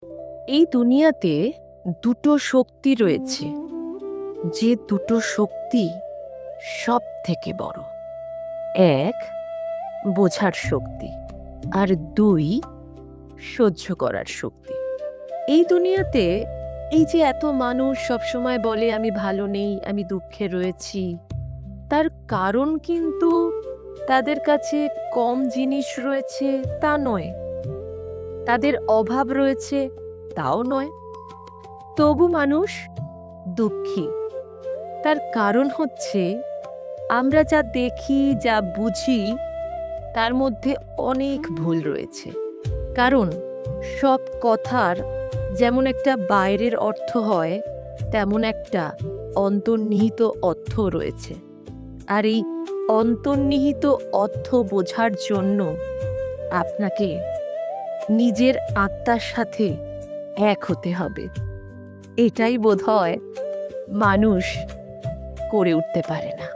এই দুনিয়াতে দুটো শক্তি রয়েছে, যে দুটো শক্তি সব থেকে বড়। এক, বোঝার শক্তি, আর দুই, সহ্য করার শক্তি। এই দুনিয়াতে এই যে এত মানুষ সবসময় বলে আমি ভালো নেই, আমি দুঃখে রয়েছি, তার কারণ কিন্তু তাদের কাছে কম জিনিস রয়েছে তা নয়, তাদের অভাব রয়েছে তাও নয়, তবু মানুষ দুঃখী। তার কারণ হচ্ছে আমরা যা দেখি, যা বুঝি, তার মধ্যে অনেক ভুল রয়েছে। কারণ সব কথার যেমন একটা বাইরের অর্থ হয়, তেমন একটা অন্তর্নিহিত অর্থ রয়েছে। আর এই অন্তর্নিহিত অর্থ বোঝার জন্য আপনাকে নিজের আত্মার সাথে এক হতে হবে। এটাই বোধহয় মানুষ করে উঠতে পারে না।